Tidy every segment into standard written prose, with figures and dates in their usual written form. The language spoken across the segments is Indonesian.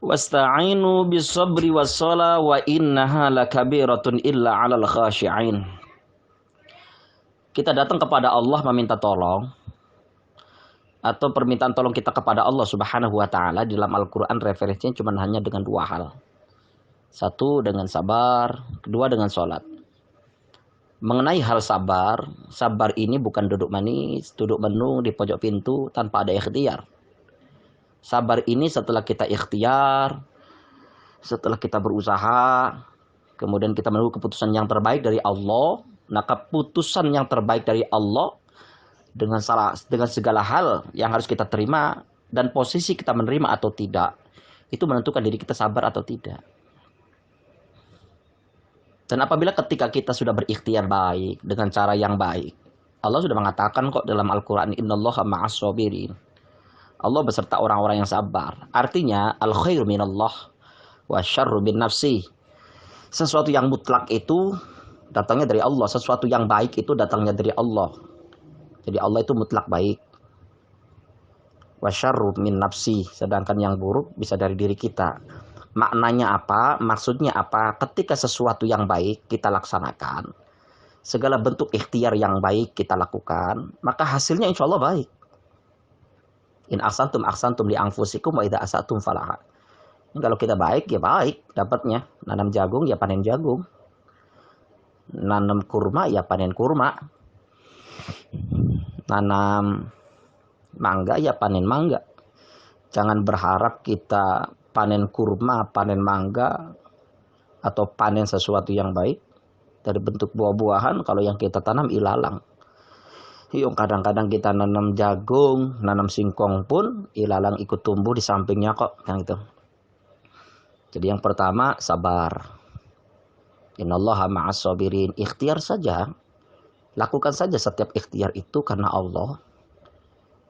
Wasta'inu bis-sabri was-shalah wa innaha lakabiratun illa 'alal khashi'in. Kita datang kepada Allah meminta tolong, atau permintaan tolong kita kepada Allah Subhanahu wa taala di dalam Al-Qur'an referensinya cuma hanya dengan dua hal. Satu dengan sabar, kedua dengan sholat. Mengenai hal sabar, sabar ini bukan duduk manis, duduk menung di pojok pintu tanpa ada ikhtiar. Sabar ini setelah kita ikhtiar, setelah kita berusaha, kemudian kita menunggu keputusan yang terbaik dari Allah. Nah, keputusan yang terbaik dari Allah dengan segala hal yang harus kita terima dan posisi kita menerima atau tidak, itu menentukan diri kita sabar atau tidak. Dan apabila ketika kita sudah berikhtiar baik dengan cara yang baik, Allah sudah mengatakan kok dalam Al-Quran, innallaha ma'as sabirin. Allah beserta orang-orang yang sabar. Artinya al khairu minallah wa syarru bin nafsi. Sesuatu yang mutlak itu datangnya dari Allah. Sesuatu yang baik itu datangnya dari Allah. Jadi Allah itu mutlak baik. Wa syarru min nafsi. Sedangkan yang buruk bisa dari diri kita. Maknanya apa? Maksudnya apa? Ketika sesuatu yang baik kita laksanakan, segala bentuk ikhtiar yang baik kita lakukan, maka hasilnya insya Allah baik. In ahsantum li anfusikum wa idza asatum falaha. Kalau kita baik ya baik dapatnya. Nanam jagung ya panen jagung. Nanam kurma ya panen kurma. Nanam mangga ya panen mangga. Jangan berharap kita panen kurma, panen mangga, atau panen sesuatu yang baik dari bentuk buah-buahan kalau yang kita tanam ilalang. Kadang-kadang kita nanam jagung, nanam singkong pun ilalang ikut tumbuh di sampingnya kok, yang itu. Jadi yang pertama sabar. Innallaha ma'as sabirin. Ikhtiar saja, lakukan saja setiap ikhtiar itu karena Allah.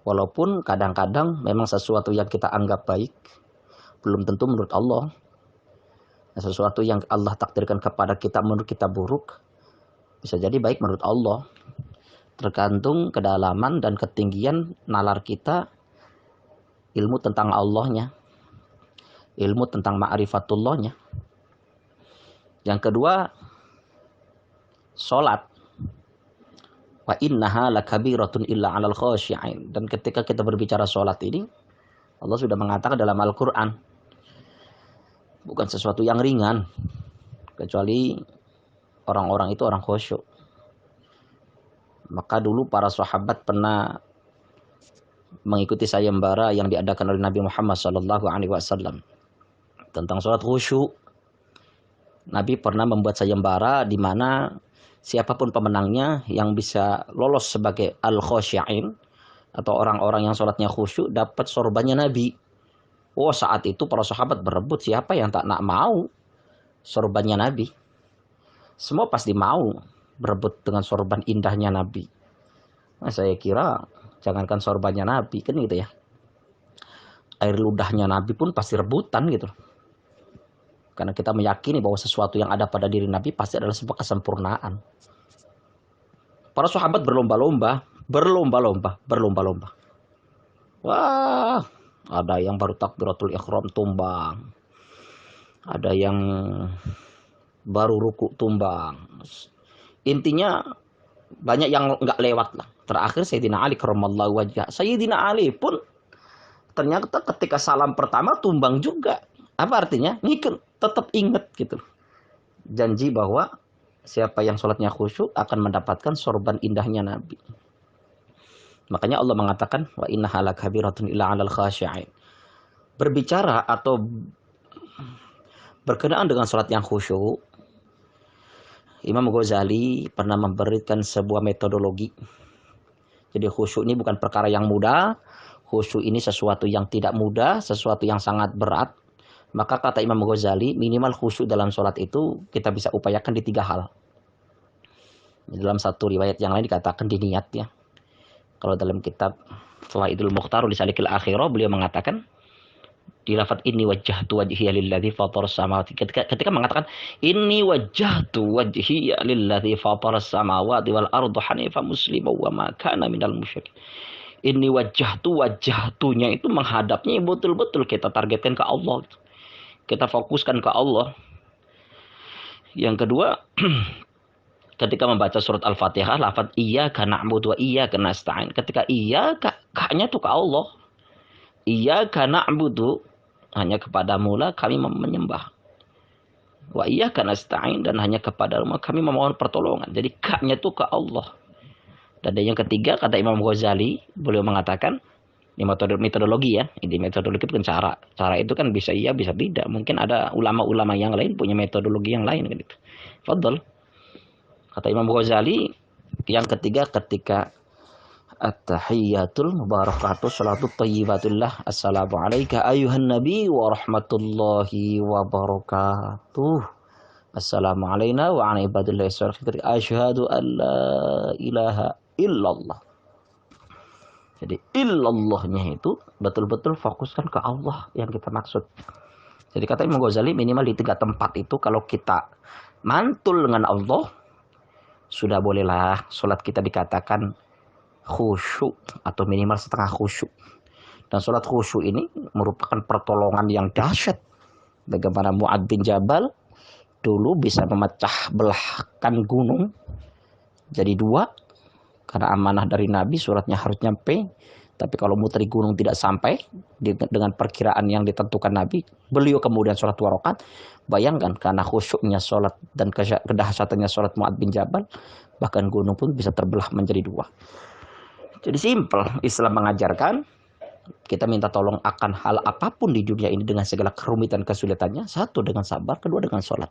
Walaupun kadang-kadang memang sesuatu yang kita anggap baik belum tentu menurut Allah. Sesuatu yang Allah takdirkan kepada kita menurut kita buruk bisa jadi baik menurut Allah. Tergantung kedalaman dan ketinggian nalar kita, ilmu tentang Allahnya, ilmu tentang ma'rifatullahnya. Yang kedua, sholat. Wa innaha lakabiratun illa 'alal khashi'in. Dan ketika kita berbicara sholat ini, Allah sudah mengatakan dalam Al-Quran, bukan sesuatu yang ringan, kecuali orang-orang itu orang khusyuk. Maka dulu para sahabat pernah mengikuti sayembara yang diadakan oleh Nabi Muhammad SAW tentang sholat khusyuk. Nabi pernah membuat sayembara di mana siapapun pemenangnya yang bisa lolos sebagai al-khasyi'in atau orang-orang yang sholatnya khusyuk dapat sorbannya Nabi. Oh, saat itu para sahabat berebut siapa yang tak nak mau sorbannya Nabi. Semua pasti mau berebut dengan sorban indahnya Nabi. Nah, saya kira jangankan sorbannya Nabi kan gitu ya, air ludahnya Nabi pun pasti rebutan gitu. Karena kita meyakini bahwa sesuatu yang ada pada diri Nabi pasti adalah sebuah kesempurnaan. Para sahabat berlomba-lomba. Wah, ada yang baru takbiratul ihram tumbang. Ada yang baru ruku tumbang. Intinya banyak yang nggak lewat lah. Terakhir Sayyidina Ali karramallahu wajhah. Sayyidina Ali pun ternyata ketika salam pertama tumbang juga. Apa artinya? Ngikut, tetap ingat gitu. Janji bahwa siapa yang sholatnya khusyuk akan mendapatkan sorban indahnya Nabi. Makanya Allah mengatakan wa innaha lakabiratun illa 'alal khasyi'in. Berbicara atau berkenaan dengan sholat yang khusyuk, Imam Ghazali pernah memberikan sebuah metodologi. Jadi khusyuk ini bukan perkara yang mudah. Khusyuk ini sesuatu yang tidak mudah, sesuatu yang sangat berat. Maka kata Imam Ghazali, minimal khusyuk dalam sholat itu kita bisa upayakan di 3 hal. Dalam satu riwayat yang lain dikatakan di niat ya. Kalau dalam kitab Fawaidul Mukhtar li Salikil Akhirah beliau mengatakan di lafaz inni wajjahtu wajhiya lilladzi fataras samawati, ketika mengatakan inni wajjahtu wajhiya lilladzi fataras samawati wal arda hanifan musliman wa ma kana minal musyrikin. Inni wajjahtunya itu menghadapnya betul-betul kita targetkan ke Allah. kita fokuskan ke Allah. Yang kedua, ketika membaca surat Al-Fatihah, lafaz iyyaka na'budu wa iyyaka nasta'in. Ketika ka-nya itu ke Allah. Iyyaka na'budu, hanya kepadamu lah kami menyembah. Wa iyyaka nasta'in, dan hanya kepadamu kami memohon pertolongan. Jadi ka-nya itu ke Allah. Dan yang ketiga, kata Imam Ghazali, beliau mengatakan, ini metodologi ya, ini metodologi itu kan cara. Cara itu kan bisa iya, bisa tidak. Mungkin ada ulama-ulama yang lain punya metodologi yang lain gitu. Fadl. Kata Imam Ghazali, yang ketiga ketika at-tahiyyatul mubarakatuh salatu thayyibatullah assalamu alayka ayuhan nabi wa rahmatullahi wa barakatuh. Assalamu alayna wa ala ibadillahi sholihin asyhadu an la ilaha illallah. Jadi illallahnya itu betul-betul fokuskan ke Allah yang kita maksud. Jadi kata Imam Ghazali, minimal di 3 tempat itu kalau kita mantul dengan Allah, sudah bolehlah sholat kita dikatakan khusyuk atau minimal setengah khusyuk. Dan sholat khusyuk ini merupakan pertolongan yang dahsyat. Bagaimana Mu'adz bin Jabal dulu bisa memecah belahkan gunung jadi 2. Karena amanah dari Nabi, suratnya harus nyampe. Tapi kalau muteri gunung tidak sampai dengan perkiraan yang ditentukan Nabi, beliau kemudian sholat 2 rakaat. Bayangkan, karena khusyuknya sholat dan kedahsyatannya sholat Mu'adz bin Jabal, bahkan gunung pun bisa terbelah menjadi 2. Jadi simpel, Islam mengajarkan kita minta tolong akan hal apapun di dunia ini dengan segala kerumitan kesulitannya. 1 dengan sabar, 2 dengan sholat.